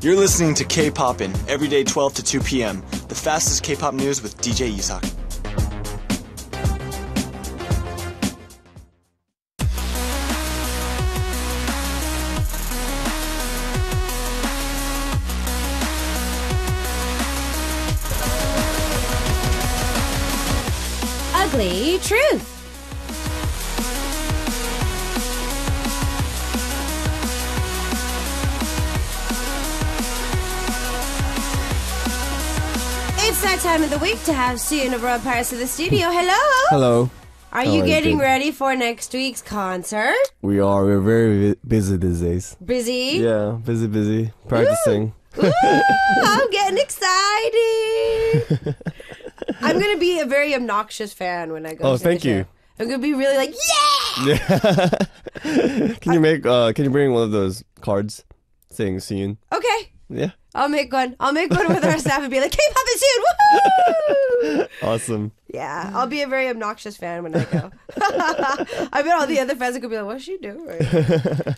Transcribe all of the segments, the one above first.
You're listening to Kpoppin, every day 12 to 2 p.m. The fastest K-pop news with DJ Isak. Ugly truth. It's that time of the week to have Sooyoon of Royal Pirates in the studio. Hello. Hello. Are you getting ready for next week's concert? We are. We're very busy these days. Busy? Yeah, busy. Practicing. Ooh, I'm getting excited. I'm going to be a very obnoxious fan when I go to the thank show. you. I'm going to be really like, yeah! Can you bring one of those cards saying Sooyoon? Okay. Yeah. I'll make one with our staff and be like, K-Poppin Sooyoon, woohoo! Awesome. Yeah, I'll be a very obnoxious fan when I go. I bet all the other fans are going to be like, what's she doing?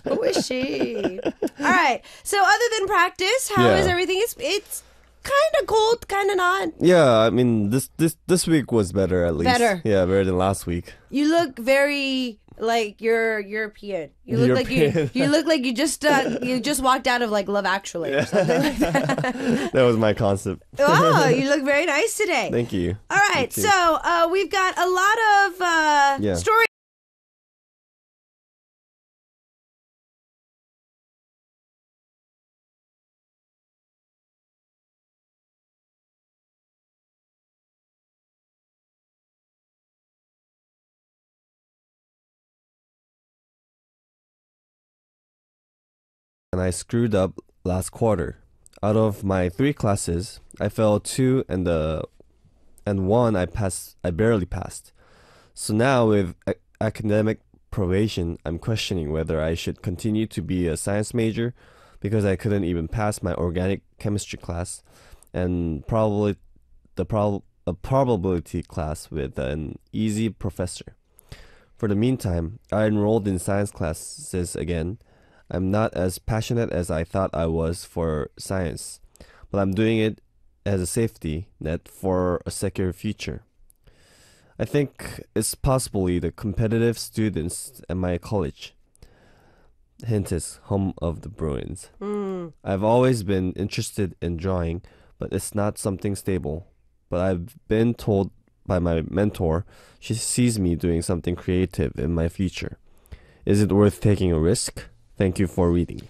Who is she? All right. So other than practice, how is everything? It's kind of cold, kind of not. Yeah, I mean, this week was better at least. Better. Yeah, better than last week. You look very like you're European. You look like you look like you just walked out of like Love Actually or something like that. That was my concept. Oh, you look very nice today. Thank you. All right, so we've got a lot of stories. And I screwed up last quarter. Out of my 3 classes, I failed 2 and one I barely passed. So now with academic probation, I'm questioning whether I should continue to be a science major because I couldn't even pass my organic chemistry class and probably a probability class with an easy professor. For the meantime, I enrolled in science classes again. I'm not as passionate as I thought I was for science, but I'm doing it as a safety net for a secure future. I think it's possibly the competitive students at my college. Hint is home of the Bruins. I've always been interested in drawing, but it's not something stable. But I've been told by my mentor she sees me doing something creative in my future. Is it worth taking a risk? Thank you for reading.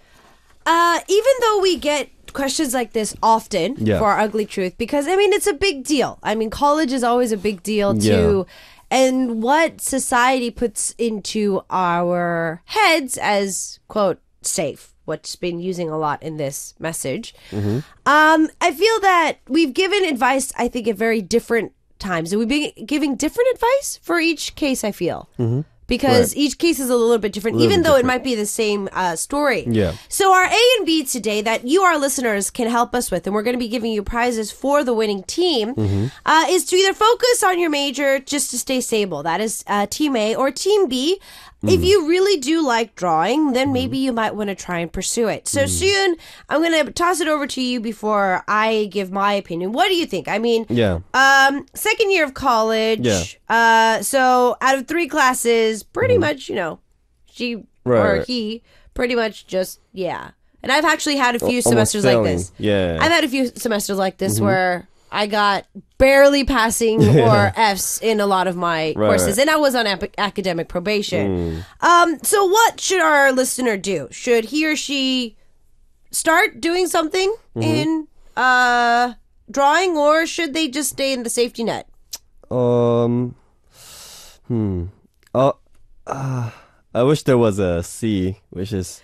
Even though we get questions like this often for our Ugly Truth, because, I mean, it's a big deal. I mean, college is always a big deal, too. And what society puts into our heads as, quote, safe, what's been using a lot in this message. I feel that we've given advice, I think, at very different times. And we've been giving different advice for each case, I feel. Because each case is a little bit different, even though it might be the same story. So our A and B today that you, our listeners, can help us with, and we're going to be giving you prizes for the winning team, is to either focus on your major just to stay stable. That is Team A, or Team B. If you really do like drawing, then maybe you might want to try and pursue it. So Sooyoon, I'm going to toss it over to you before I give my opinion. What do you think? I mean, second year of college. So out of 3 classes, pretty much, you know, she or he pretty much just, And I've actually had a few semesters like this. I've had a few semesters like this where I got barely passing or Fs in a lot of my courses. And I was on academic probation. So what should our listener do? Should he or she start doing something in drawing, or should they just stay in the safety net? I wish there was a C, which is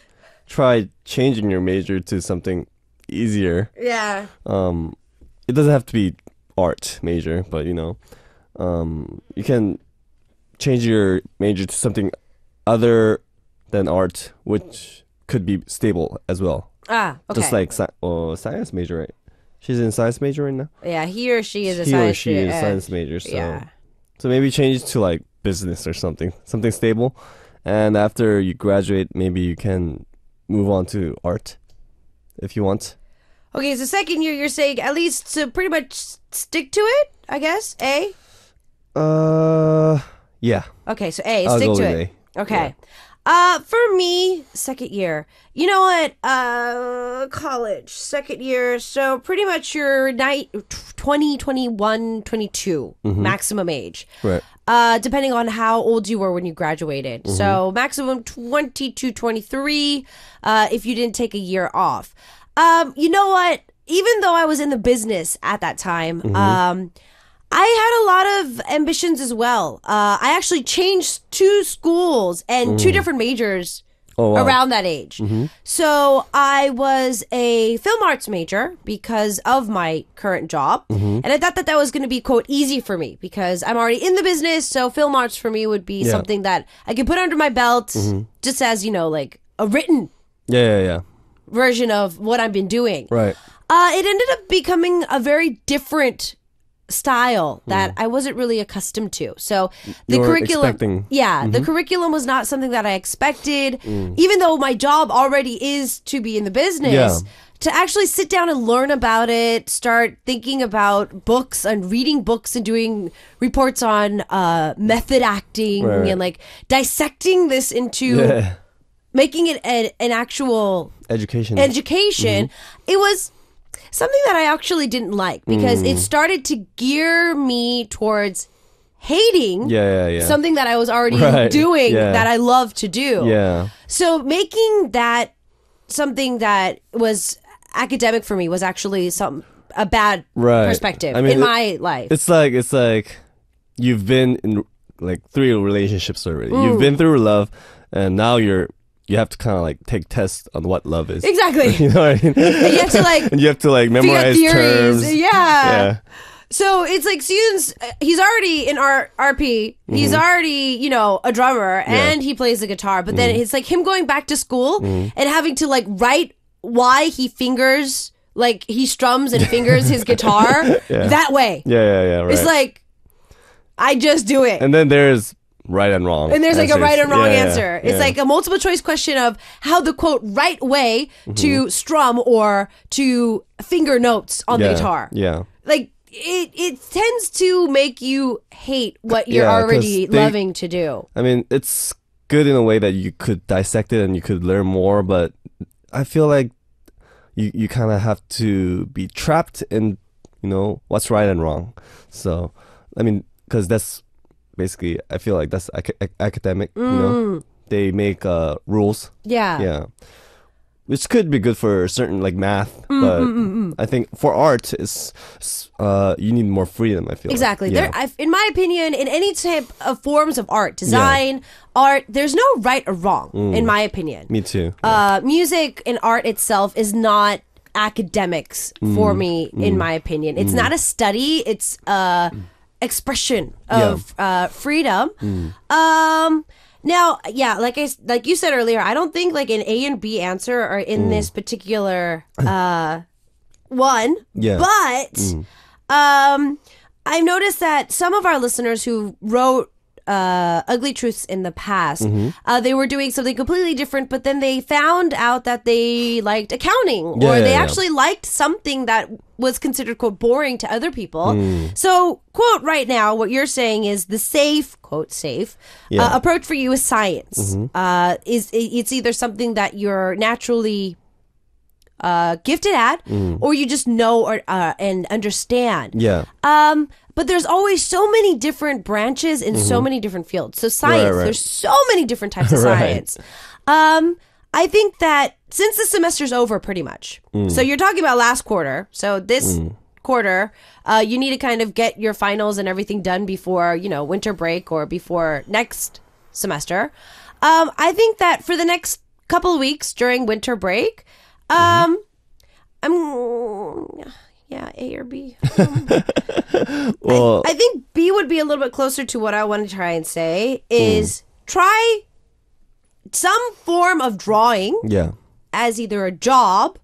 try changing your major to something easier. It doesn't have to be art major, but you know, you can change your major to something other than art, which could be stable as well. Okay. Just like science major, right? She's in science major right now. Yeah, he or she is a science major. So maybe change to like business or something stable, and after you graduate, maybe you can move on to art if you want. Okay, so second year, you're saying at least to pretty much stick to it, I guess? A? Yeah. Okay, so A, I'll stick go to with it. A. Okay. For me, second year, you know what? College, second year. So pretty much your 20, 21, 22 maximum age. Right. Depending on how old you were when you graduated. So maximum 22, 23, if you didn't take a year off. You know what? Even though I was in the business at that time, I had a lot of ambitions as well. I actually changed 2 schools and 2 different majors around that age. So I was a film arts major because of my current job. And I thought that was going to be, quote, easy for me because I'm already in the business. So film arts for me would be something that I could put under my belt just as, you know, like a written version of what I've been doing. Right. It ended up becoming a very different style that I wasn't really accustomed to. So the curriculum, the curriculum was not something that I expected, even though my job already is to be in the business. To actually sit down and learn about it, start thinking about books and reading books and doing reports on method acting and like dissecting this into making it an actual education. It was something that I actually didn't like because it started to gear me towards hating something that I was already doing that I love to do. So making that something that was academic for me was actually a bad perspective in my life. It's like you've been in like 3 relationships already. You've been through love, and now you have to kind of like take tests on what love is. Exactly. You know what I mean? And you have to like memorize terms. Yeah. So it's like he's already in RP. He's already, you know, a drummer and he plays the guitar. But then it's like him going back to school and having to like write why he fingers, like he strums and fingers his guitar that way. Right. It's like, I just do it. And then there's right and wrong. And there's answers. like a right and wrong answer. It's like a multiple choice question of how the, quote, right way to strum or to finger notes on the guitar. Like, it tends to make you hate what you're already loving to do. I mean, it's good in a way that you could dissect it and you could learn more, but I feel like you kind of have to be trapped in, you know, what's right and wrong. So, I mean, because that's basically, I feel like that's academic, you know? They make rules. Yeah. Which could be good for certain, like math, but I think for art, you need more freedom, I feel exactly. like. In my opinion, in any type of forms of art, design, art, there's no right or wrong, in my opinion. Me too. Music and art itself is not academics for me, in my opinion. It's not a study. It's expression of freedom. Now, like you said earlier, I don't think like an A and B answer are in this particular one. But I've noticed that some of our listeners who wrote Ugly Truths in the past, they were doing something completely different, but then they found out that they liked accounting, or they actually liked something that was considered, quote, boring to other people. So, quote, right now, what you're saying is the safe, quote, safe approach for you is science. It's either something that you're naturally gifted at, or you just know and understand. But there's always so many different branches in so many different fields. So science, there's so many different types of science. I think that since the semester's over pretty much, so you're talking about last quarter, so this quarter, you need to kind of get your finals and everything done before, you know, winter break or before next semester. I think that for the next couple of weeks during winter break, A or B. Well, I think B would be a little bit closer to what I want to try and say is try some form of drawing as either a job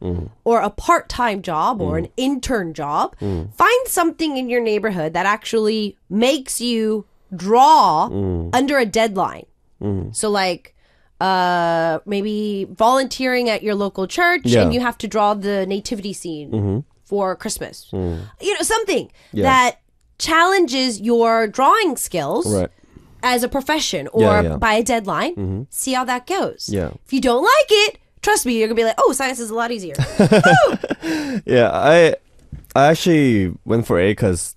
or a part-time job or an intern job. Find something in your neighborhood that actually makes you draw under a deadline. So like, maybe volunteering at your local church and you have to draw the nativity scene for Christmas. You know, something that challenges your drawing skills as a profession or by a deadline. See how that goes. If you don't like it, trust me, you're gonna be like, oh, science is a lot easier. I actually went for A because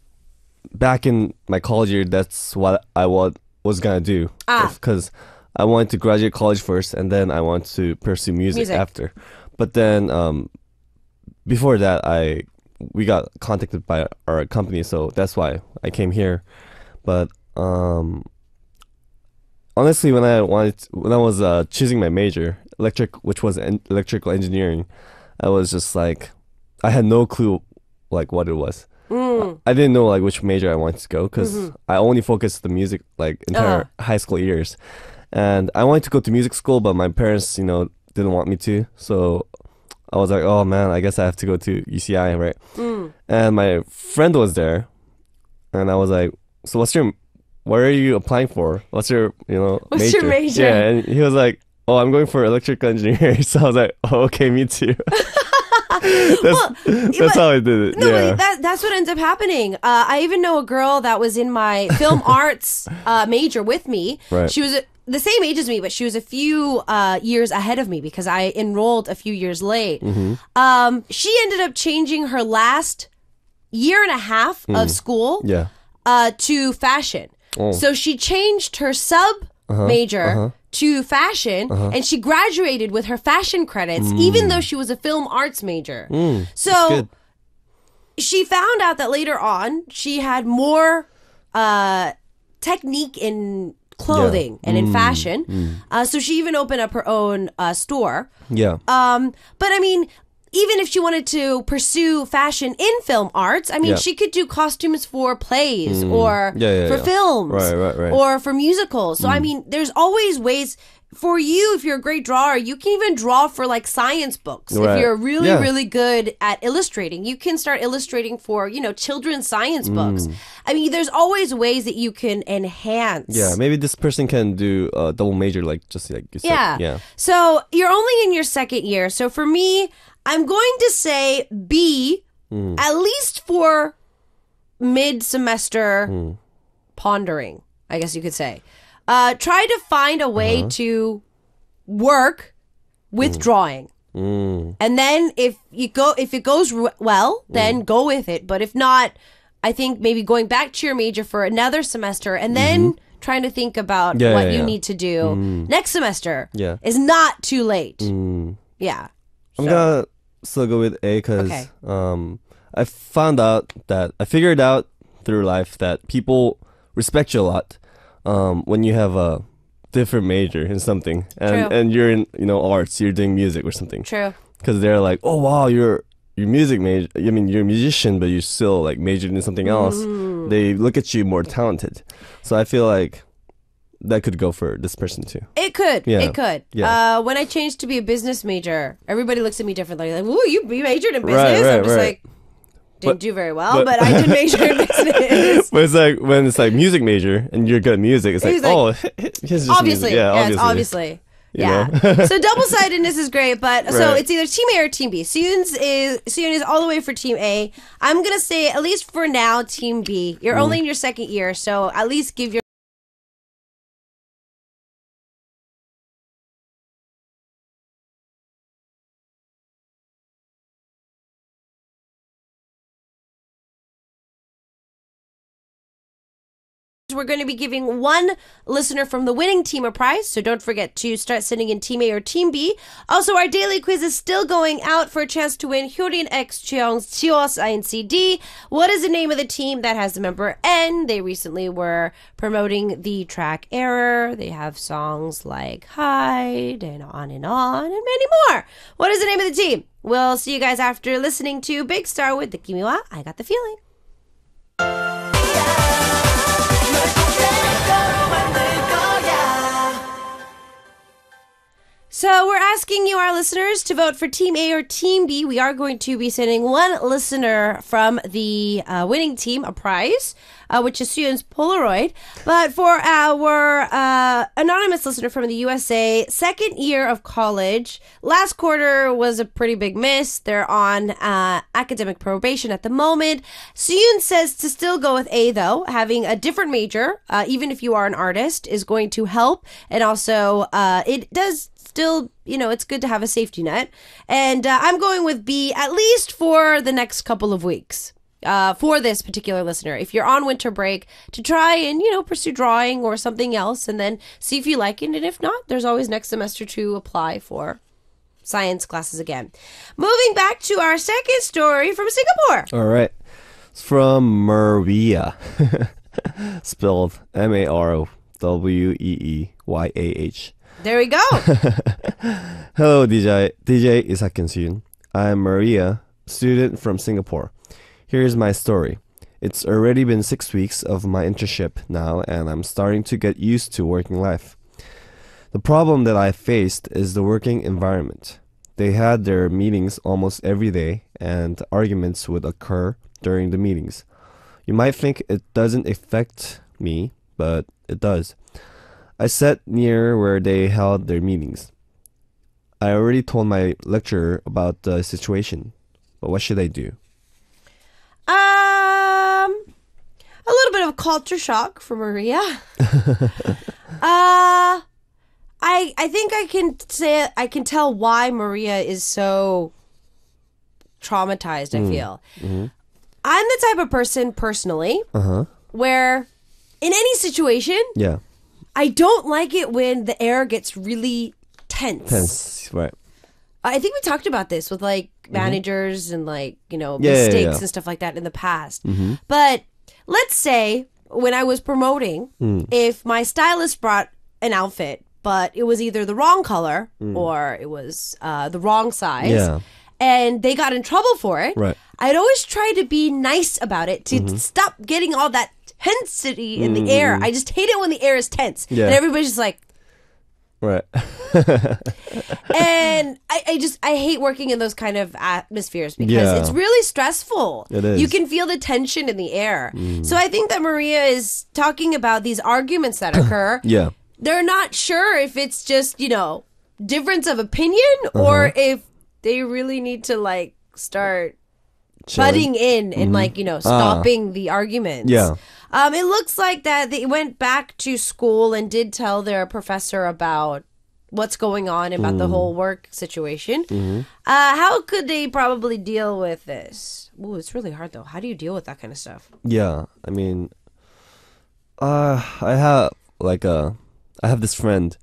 back in my college year, that's what I was gonna do. Because I wanted to graduate college first, and then I wanted to pursue music after. But then before that, we got contacted by our company, so that's why I came here. But honestly, when I was choosing my major, which was electrical engineering, I was just like, I had no clue like what it was. I didn't know like which major I wanted to go because I only focused the music like entire high school years, and I wanted to go to music school, but my parents, didn't want me to. So I was like, oh man, I guess I have to go to UCI, right? And my friend was there, and I was like, so what are you applying for? What's your What's your major? Yeah, and he was like, oh, I'm going for electrical engineering. So I was like, oh, okay, me too. That's how I did it. No, but that's what ends up happening. I even know a girl that was in my film arts major with me. Right. She was the same age as me, but she was a few years ahead of me because I enrolled a few years late. She ended up changing her last year and a half of school to fashion. So she changed her sub major to fashion, and she graduated with her fashion credits, even though she was a film arts major. So she found out that later on she had more technique in clothing and in fashion. So she even opened up her own store. But I mean, even if she wanted to pursue fashion in film arts, I mean, she could do costumes for plays or for films or for musicals. So, I mean, there's always ways for you. If you're a great drawer, you can even draw for like science books. If you're really, really good at illustrating, you can start illustrating for, children's science books. I mean, there's always ways that you can enhance. Yeah, maybe this person can do a double major, like just like you said. Yeah. So you're only in your second year. So for me, I'm going to say B, at least for mid-semester pondering, I guess you could say. Try to find a way to work with drawing. And then if it goes well, then go with it. But if not, I think maybe going back to your major for another semester and then trying to think about what you need to do next semester is not too late. Yeah. I'm gonna still go with A because I figured out through life that people respect you a lot when you have a different major in something and you're in arts, you're doing music or something. True. Because they're like, oh wow, you're music major. I mean, you're a musician, but you still like majored in something else. They look at you more talented. So I feel like that could go for this person too. It could. Yeah. It could. Yeah. When I changed to be a business major, everybody looks at me differently. Like, ooh, you majored in business? I'm just like, didn't do very well, but I did major in business. But it's like, when it's like music major and you're good at music, it's like, oh, he's just obviously. Music. Yeah, It's obviously. Yeah. So double-sidedness is great, but so it's either Team A or Team B. Sooyoon is all the way for Team A. I'm going to say, at least for now, Team B. You're only in your second year, so at least give your we're going to be giving one listener from the winning team a prize, so don't forget to start sending in Team A or Team B. Also, our daily quiz is still going out for a chance to win Hyorin X Cheong's Chios INCD. What is the name of the team that has the member N? They recently were promoting the track Error. They have songs like Hide and many more. What is the name of the team? We'll see you guys after listening to Big Star with the Kimiwa I Got the Feeling. So we're asking you, our listeners, to vote for Team A or Team B. We are going to be sending one listener from the winning team a prize, which is Sooyoon's Polaroid. But for our anonymous listener from the USA, second year of college, last quarter was a pretty big miss. They're on academic probation at the moment. Sooyoon says to still go with A, though. Having a different major, even if you are an artist, is going to help. And also, it does still, it's good to have a safety net. And I'm going with B, at least for the next couple of weeks. For this particular listener, if you're on winter break, to try and, pursue drawing or something else and then see if you like it. And if not, there's always next semester to apply for science classes again. Moving back to our second story from Singapore. All right. It's from Maria. Spelled Marweeyah. There we go. Hello, DJ Isak and Sooyoon. I'm Maria, student from Singapore. Here's my story. It's already been 6 weeks of my internship now, and I'm starting to get used to working life. The problem that I faced is the working environment. They had their meetings almost every day, and arguments would occur during the meetings. You might think it doesn't affect me, but it does. I sat near where they held their meetings. I already told my lecturer about the situation, but what should I do? A little bit of culture shock for Maria. I think I can tell why Maria is so traumatized, I feel. Mm-hmm. I'm the type of person personally where in any situation, I don't like it when the air gets really tense. Right. I think we talked about this with managers and mistakes and stuff like that in the past. Mm-hmm. But let's say when I was promoting, if my stylist brought an outfit, but it was either the wrong color or it was the wrong size, and they got in trouble for it, I'd always try to be nice about it to stop getting all that tensity in the air. I just hate it when the air is tense. And everybody's just like... Right. And I hate working in those kind of atmospheres because it's really stressful. It is. You can feel the tension in the air. So I think that Maria is talking about these arguments that occur. They're not sure if it's just, difference of opinion or if they really need to start butting in and stopping the arguments. It looks like that they went back to school and did tell their professor about what's going on about the whole work situation. How could they probably deal with this? Ooh, it's really hard though. How do you deal with that kind of stuff? I mean, I have I have this friend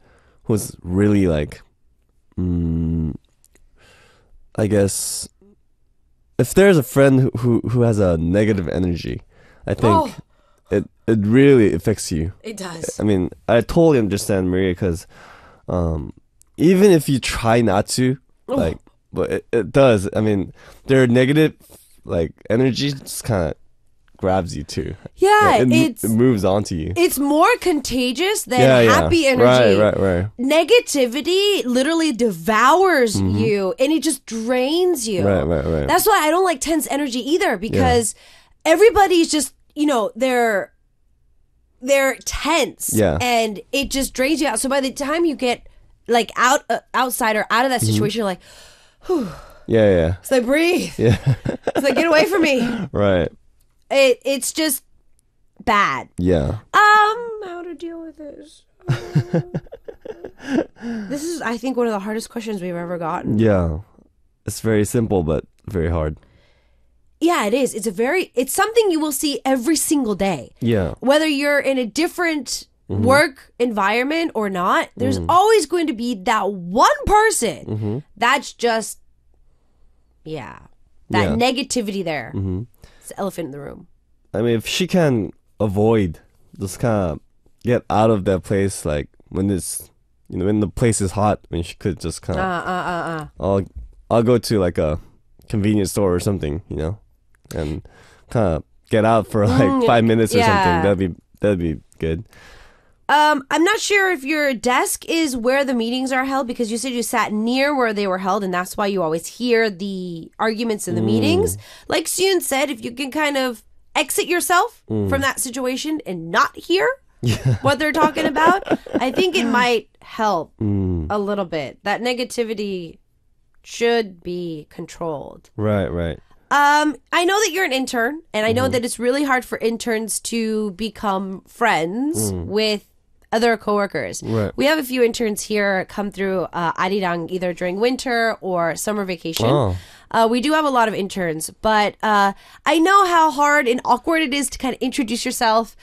who's really I guess if there's a friend who has a negative energy, I think it really affects you. It does. I mean, I totally understand Maria because even if you try not to, but it does. I mean, their negative energy just kind of grabs you too. It moves on to you. It's more contagious than happy energy. Right. Negativity literally devours you and it just drains you. Right. That's why I don't like tense energy either because everybody's just, they're tense and it just drains you out. So by the time you get outside or out of that situation, you're like, whew. It's like, breathe. It's like, get away from me. Right. It's just bad. How to deal with this? This is, I think, one of the hardest questions we've ever gotten. It's very simple, but very hard. Yeah, it is. It's something you will see every single day. Whether you're in a different work environment or not, there's always going to be that one person that's just, that negativity there. It's the elephant in the room. I mean, if she can avoid, just kind of get out of that place, when it's, when the place is hot, when she could just kind of, I'll go to a convenience store or something, and kind of get out for 5 minutes or something. That'd be good. I'm not sure if your desk is where the meetings are held because you said you sat near where they were held and that's why you always hear the arguments in the meetings. Like Sooyoon said, if you can kind of exit yourself from that situation and not hear what they're talking about, I think it might help a little bit. That negativity should be controlled. Right. I know that you're an intern, and I know that it's really hard for interns to become friends with other coworkers. Right. We have a few interns here come through Arirang either during winter or summer vacation. Oh. We do have a lot of interns, but I know how hard and awkward it is to kind of introduce yourself.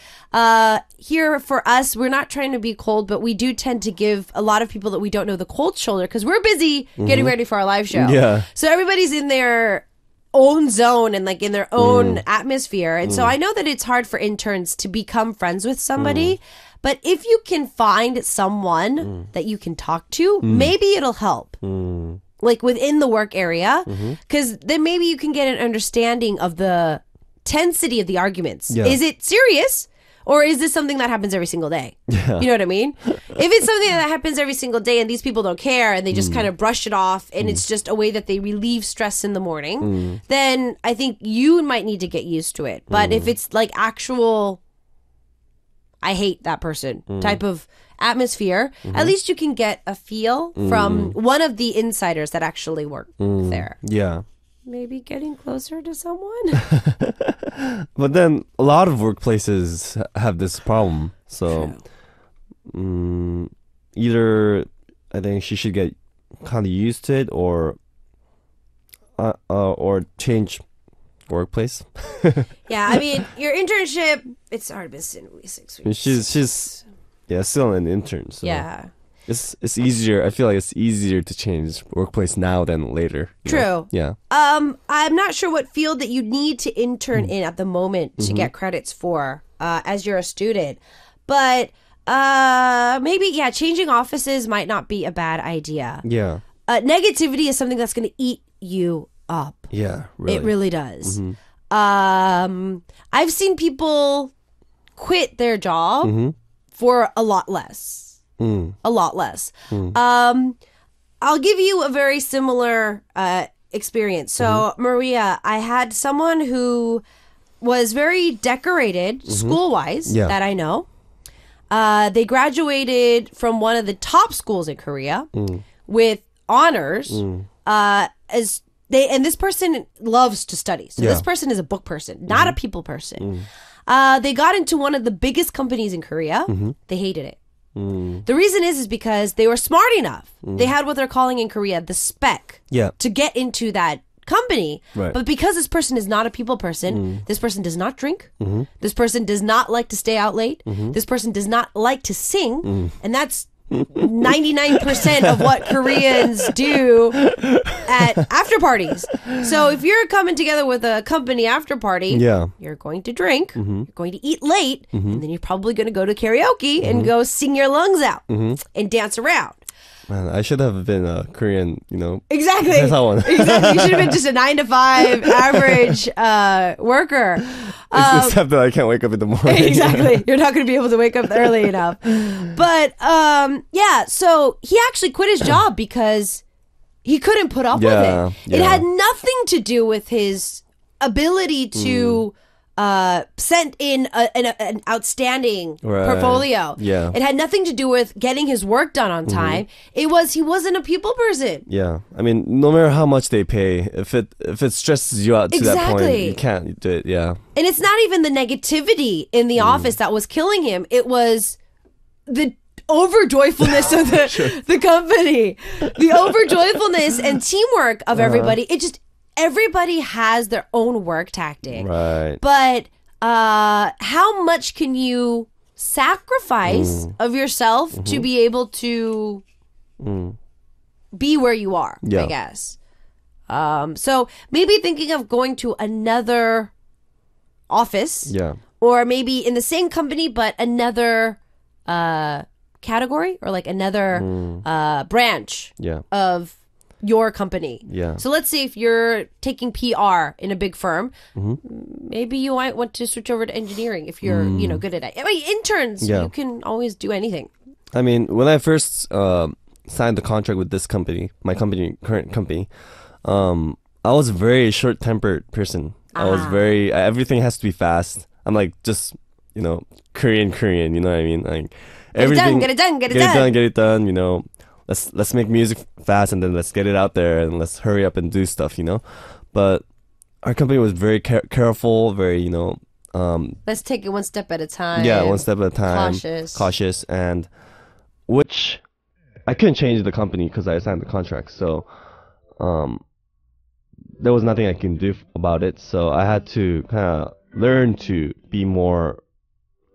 Here for us, we're not trying to be cold, but we do tend to give a lot of people that we don't know the cold shoulder because we're busy getting ready for our live show. Yeah. So everybody's in their own zone and like in their own atmosphere. And so I know that it's hard for interns to become friends with somebody. But if you can find someone that you can talk to, maybe it'll help. Like within the work area. Because then maybe you can get an understanding of the tensity of the arguments. Yeah. Is it serious? Or is this something that happens every single day? Yeah. You know what I mean? If it's something that happens every single day and these people don't care and they just kind of brush it off and it's just a way that they relieve stress in the morning, then I think you might need to get used to it. But if it's like actual, I hate that person type of atmosphere, at least you can get a feel from one of the insiders that actually work there. Yeah. Maybe getting closer to someone. But then a lot of workplaces have this problem. So either I think she should get kind of used to it or change workplace. Yeah, I mean, your internship, it's already been 6 weeks. She's still an intern. So. Yeah. It's easier. I feel like it's easier to change workplace now than later. True. Yeah. I'm not sure what field that you need to intern in at the moment to get credits for as you're a student. But maybe, changing offices might not be a bad idea. Yeah. Negativity is something that's going to eat you up. Yeah, really. It really does. I've seen people quit their job for a lot less. A lot less. I'll give you a very similar experience. So, Maria, I had someone who was very decorated school-wise that I know. They graduated from one of the top schools in Korea with honors. And this person loves to study. So this person is a book person, not a people person. They got into one of the biggest companies in Korea. They hated it. The reason is because they were smart enough. They had what they're calling in Korea the spec to get into that company. Right. But because this person is not a people person, this person does not drink. This person does not like to stay out late. This person does not like to sing. And that's 99% of what Koreans do at after parties. So if you're coming together with a company after party, you're going to drink, you're going to eat late, and then you're probably going to go to karaoke and go sing your lungs out and dance around. Man, I should have been a Korean, Exactly. Exactly. You should have been just a 9-to-5 average worker. Except that I can't wake up in the morning. Exactly. You're not going to be able to wake up early enough. But so he actually quit his job because he couldn't put up with it. It had nothing to do with his ability to send in an outstanding portfolio. Yeah. It had nothing to do with getting his work done on time. He wasn't a people person. Yeah. I mean, no matter how much they pay, if it stresses you out to that point, you can't do it. Yeah. And it's not even the negativity in the office that was killing him. It was the overjoyfulness of the company. The overjoyfulness and teamwork of everybody. Everybody has their own work tactic. Right. But how much can you sacrifice of yourself to be able to be where you are, I guess. So maybe thinking of going to another office. Yeah. Or maybe in the same company but another category or like another branch of your company. Yeah. So let's say if you're taking PR in a big firm, maybe you might want to switch over to engineering if you're, good at it. I mean, interns, you can always do anything. I mean, when I first signed the contract with this company, my current company, I was a very short-tempered person. I was everything has to be fast. I'm like, just, Korean, you know what I mean? Like, everything. Get it done. Let's make music fast and then let's get it out there and let's hurry up and do stuff, But our company was very careful, very, let's take it one step at a time. Yeah, one step at a time. Cautious, and which I couldn't change the company because I signed the contract. So, there was nothing I can do about it. So I had to kind of learn to be more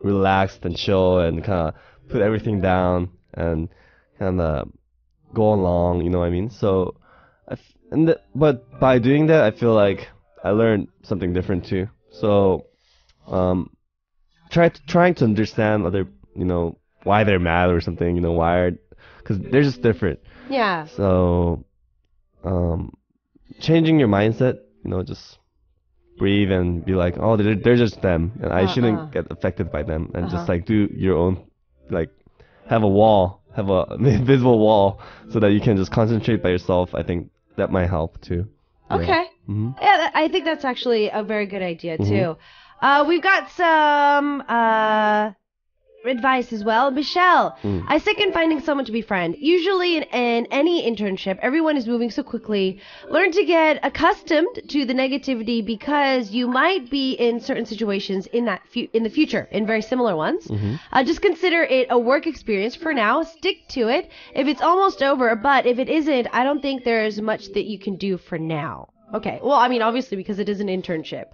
relaxed and chill and kind of put everything down and kind of go along, you know what I mean? So, but by doing that, I feel like I learned something different too. So, trying to understand other, why they're mad or something, because they're just different. Yeah. So, changing your mindset, just breathe and be like, oh, they're just them, and I shouldn't get affected by them, and just like do your own, like have an invisible wall so that you can just concentrate by yourself. I think that might help too. Okay. Yeah, I think that's actually a very good idea too. We've got some advice as well. Michelle, I second finding someone to befriend. Usually in any internship, everyone is moving so quickly. Learn to get accustomed to the negativity because you might be in certain situations in the future, in very similar ones. Just consider it a work experience for now. Stick to it if it's almost over, but if it isn't, I don't think there's much that you can do for now. Okay, well, I mean, obviously, because it is an internship.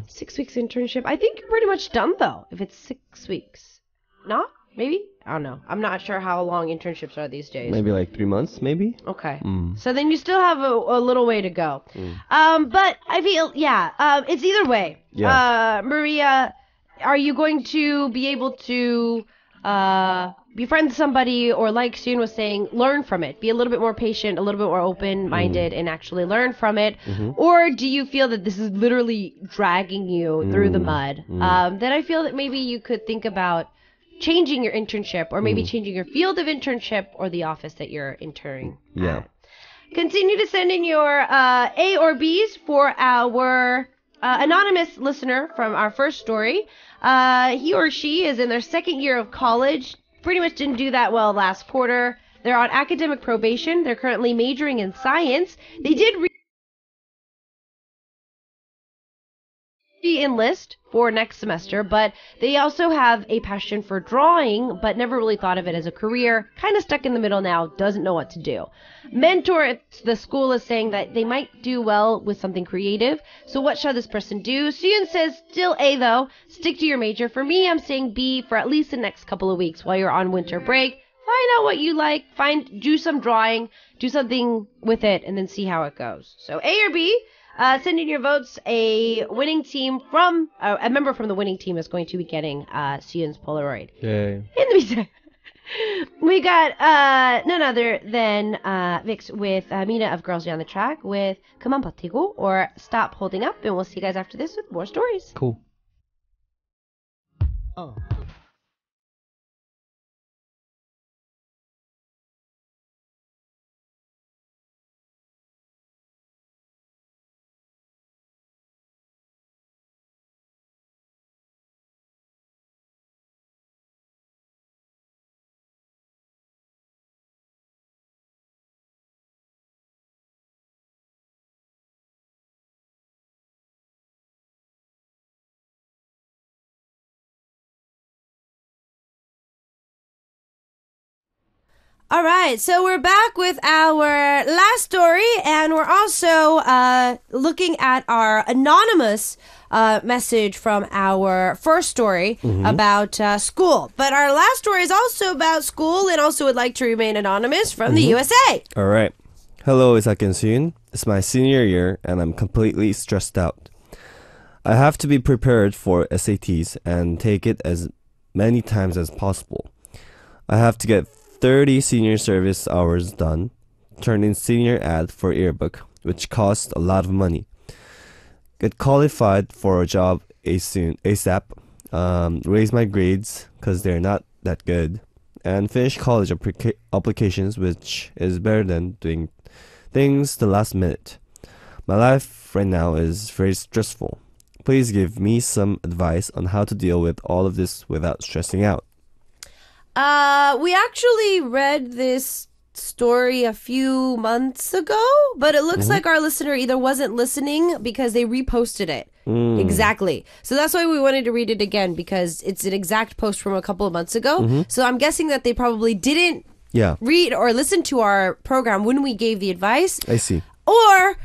6 weeks internship. I think you're pretty much done, though, if it's 6 weeks. No? Maybe? I don't know. I'm not sure how long internships are these days. Maybe like 3 months, maybe? Okay. So then you still have a little way to go. But I feel, it's either way. Yeah. Maria, are you going to be able to befriend somebody, or like Sooyoon was saying, learn from it? Be a little bit more patient, a little bit more open-minded, and actually learn from it? Or do you feel that this is literally dragging you through the mud? Then I feel that maybe you could think about changing your internship, or maybe changing your field of internship or the office that you're interning at. Continue to send in your A or Bs for our anonymous listener from our first story. He or she is in their second year of college. Pretty much didn't do that well last quarter. They're on academic probation. They're currently majoring in science. They did enlist for next semester, but they also have a passion for drawing, but never really thought of it as a career. Kind of stuck in the middle now, doesn't know what to do. Mentor at the school is saying that they might do well with something creative. So what shall this person do? Sooyoon says still A though. Stick to your major. For me, I'm saying B for at least the next couple of weeks while you're on winter break. Find out what you like. Do some drawing. Do something with it, and then see how it goes. So A or B. Send in your votes. A winning team from a member from the winning team is going to be getting Sooyoon's Polaroid. Yay. In the meantime, we got none other than Vix with Mina of Girls Down the Track with 그만 버티고, or Stop Holding Up, and we'll see you guys after this with more stories. Cool. All right, so we're back with our last story, and we're also looking at our anonymous message from our first story about school. But our last story is also about school, and also would like to remain anonymous from the USA. All right. Hello, Isak and Sooyoon. It's my senior year, and I'm completely stressed out. I have to be prepared for SATs and take it as many times as possible. I have to get 30 senior service hours done, turn in senior ad for yearbook, which cost a lot of money. Get qualified for a job ASAP. Raise my grades because they're not that good. And finish college applications, which is better than doing things the last minute. My life right now is very stressful. Please give me some advice on how to deal with all of this without stressing out. We actually read this story a few months ago, but it looks like our listener either wasn't listening because they reposted it. Exactly. So that's why we wanted to read it again, because it's an exact post from a couple of months ago. So I'm guessing that they probably didn't read or listen to our program when we gave the advice. I see. Or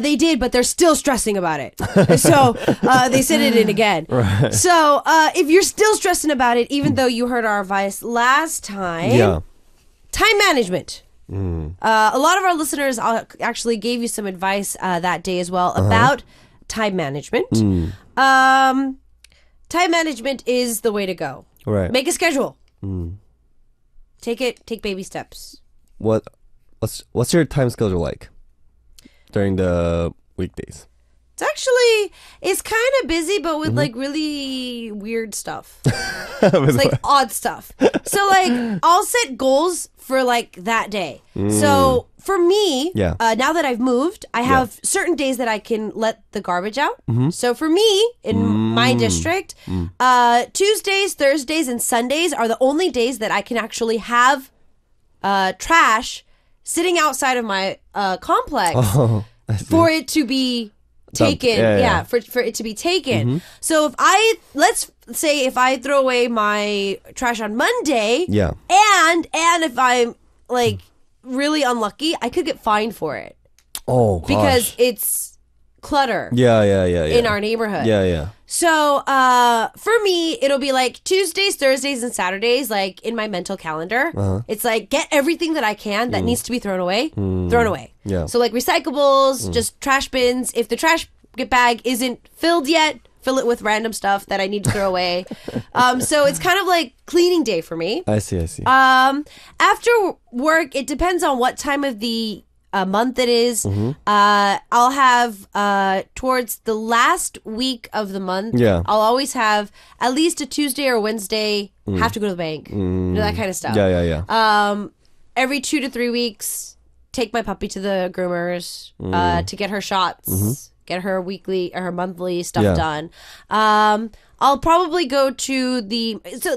they did, but they're still stressing about it. So they sent it in again. Right. So if you're still stressing about it, even though you heard our advice last time, time management. A lot of our listeners actually gave you some advice that day as well about time management. Time management is the way to go. Right. Make a schedule. Take baby steps. What's your time schedule like during the weekdays? It's kind of busy, but with like really weird stuff. It's like odd stuff. So like I'll set goals for like that day. So for me, now that I've moved, I have certain days that I can let the garbage out. So for me, in my district, Tuesdays, Thursdays, and Sundays are the only days that I can actually have trash sitting outside of my complex for it to be taken. For it to be taken. So let's say if I throw away my trash on Monday, and if I'm like really unlucky, I could get fined for it. Oh, gosh. Because it's clutter. In our neighborhood. So for me, it'll be like Tuesdays, Thursdays, and Saturdays, like in my mental calendar. It's like get everything that I can that needs to be thrown away. So like recyclables, just trash bins. If the trash bag isn't filled yet, fill it with random stuff that I need to throw away. So it's kind of like cleaning day for me. I see. After work, it depends on what time of the month it is. I'll have towards the last week of the month, I'll always have at least a Tuesday or Wednesday have to go to the bank. That kind of stuff. Every 2 to 3 weeks, take my puppy to the groomers to get her shots, get her weekly or her monthly stuff done. I'll probably go to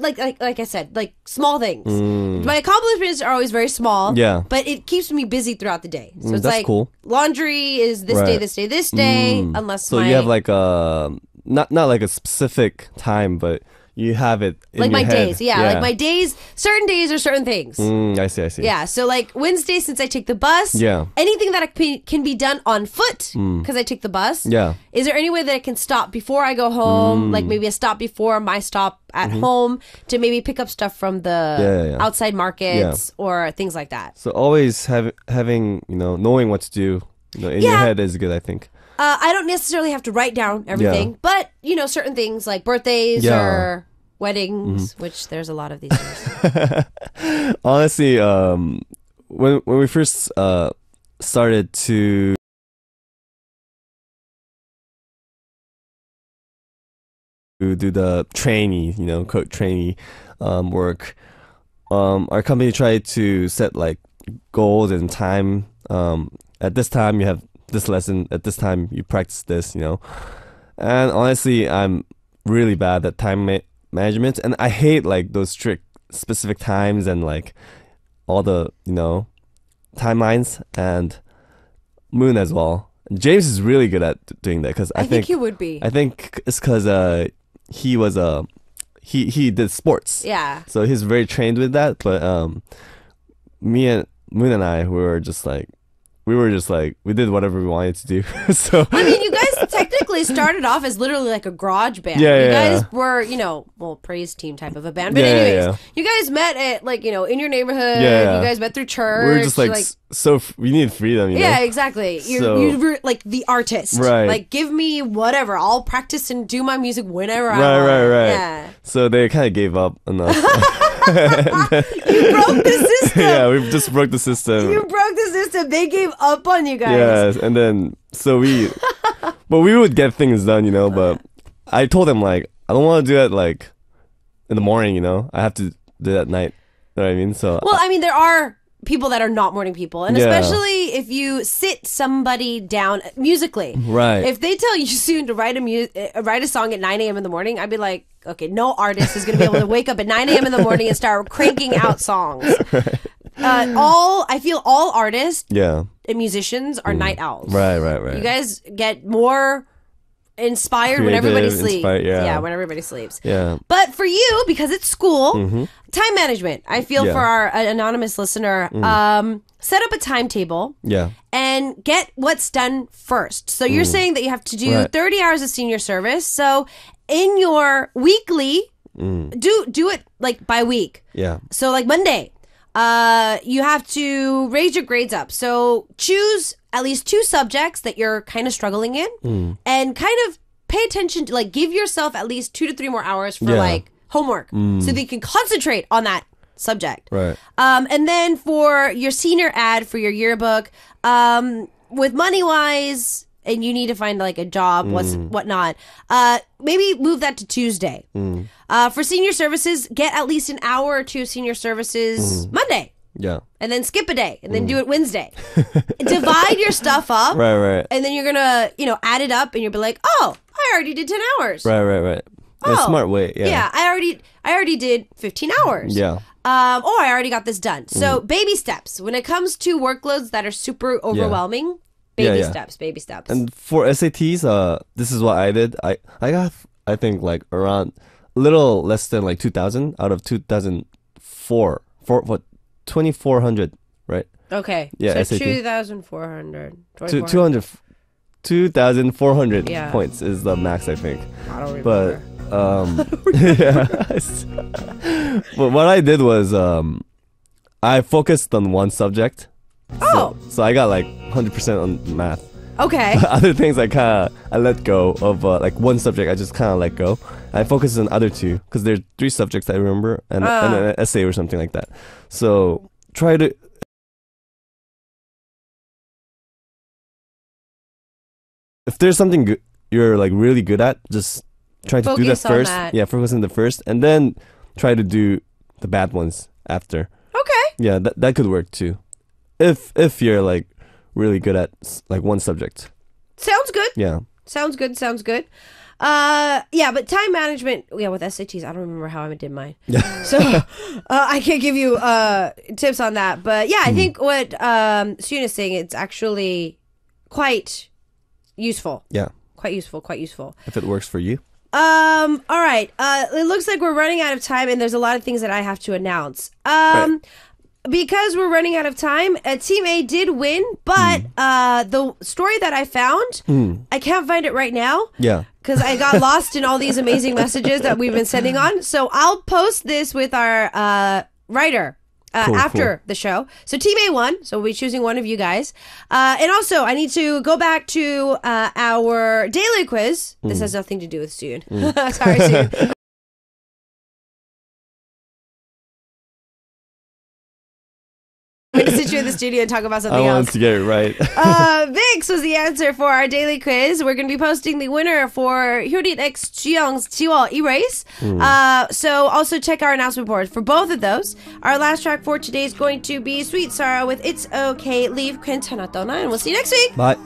like I said, like small things. My accomplishments are always very small, but it keeps me busy throughout the day. So it's that's like cool. Laundry is this day, this day, unless so you have like not like a specific time, but you have it in like your my head. days, like my days. Certain days are certain things. I see. Yeah, so like Wednesday, since I take the bus, anything that can be done on foot because I take the bus. Is there any way that I can stop before I go home? Like maybe a stop before my stop at home to maybe pick up stuff from the outside markets or things like that. So always having knowing what to do in your head is good, I think. I don't necessarily have to write down everything, but certain things like birthdays or weddings, which there's a lot of these days. Honestly, when we first started to do the trainee, quote trainee work, our company tried to set like goals and time. At this time, you have this lesson. At this time, you practice this. And honestly, I'm really bad at time management, and I hate like those strict specific times and like all the timelines. And Moon as well. James is really good at doing that because I think he would be. I think it's because he was he did sports. So he's very trained with that. But me and Moon and I, we did whatever we wanted to do. So I mean, you guys technically started off as literally like a garage band. You guys were, praise team type of a band. But anyways, you guys met at like, in your neighborhood. You guys met through church. We were just like we need freedom, Yeah, exactly. You were like the artist. Right. Like, give me whatever. I'll practice and do my music whenever I want. Right. Yeah. So they kind of gave up on us. You broke the system. Yeah, we just broke the system. You broke the system. They gave up on you guys. Yes, and then but we would get things done, but I told them like I don't want to do it like in the morning, I have to do it at night. You know what I mean? So well, I mean, there are people that are not morning people, and especially if you sit somebody down musically, right? If they tell you soon to write a song at 9 a.m. in the morning, I'd be like, okay, no artist is going to be able to wake up at 9 a.m. in the morning and start cranking out songs. I feel all artists, and musicians are night owls. Right. You guys get more inspired when everybody sleeps. When everybody sleeps. Yeah. But for you, because it's school, time management. I feel for our anonymous listener, set up a timetable. Yeah. And get what's done first. So you're saying that you have to do 30 hours of senior service. So in your weekly, do it like by week. Yeah. So like Monday, you have to raise your grades up. So choose at least 2 subjects that you're kind of struggling in and kind of pay attention to, like, give yourself at least 2 to 3 more hours for like homework so that you can concentrate on that subject. Right. And then for your senior ad for your yearbook, with money wise, and you need to find like a job, whatnot, maybe move that to Tuesday. For senior services, get at least an hour or 2 of senior services Monday. Yeah. And then skip a day and then do it Wednesday. Divide your stuff up. Right. And then you're going to, add it up and you'll be like, oh, I already did 10 hours. Right. Oh, a smart way. Yeah. I already did 15 hours. Yeah. I already got this done. So baby steps. When it comes to workloads that are super overwhelming, baby steps. And for SATs, this is what I did. I got, I think, like around a little less than like 2,000 out of 2,004. For 2,400, right? Okay. Yeah, so SAT. 2,400. 2,400 points is the max, I think. I don't remember. But what I did was I focused on one subject. So I got like 100% on math. Okay. Other things I let go of, like one subject I just kind of let go. I focused on other 2 because there's 3 subjects I remember and an essay or something like that. So try to. If there's something you're like really good at, just try to do that first. Yeah, focus on the first, and then try to do the bad ones after. Okay. Yeah, that could work too. If you're like really good at like one subject. Sounds good. Yeah. Sounds good. But time management, with SATs, I don't remember how I did mine. So I can't give you tips on that. But yeah, I think what Sooyoon is saying, it's actually quite useful. Yeah. Quite useful. If it works for you. All right. It looks like we're running out of time, and there's a lot of things that I have to announce. Right. Because we're running out of time, Team A did win, but the story that I found, I can't find it right now. Yeah. Because I got lost in all these amazing messages that we've been sending on. So I'll post this with our writer after the show. So Team A won, so we'll be choosing one of you guys. And also, I need to go back to our daily quiz. This has nothing to do with Sooyoon. Sorry, Sooyoon. I'm going to sit you in the studio and talk about something else. I wanted to get it right. Vix was the answer for our daily quiz. We're going to be posting the winner for Hyorin X Jiyoung's Jiwo Erase. So also check our announcement board for both of those. Our last track for today is going to be Sweet Sorrow with It's Okay, Leave 괜찮았더나, and we'll see you next week. Bye.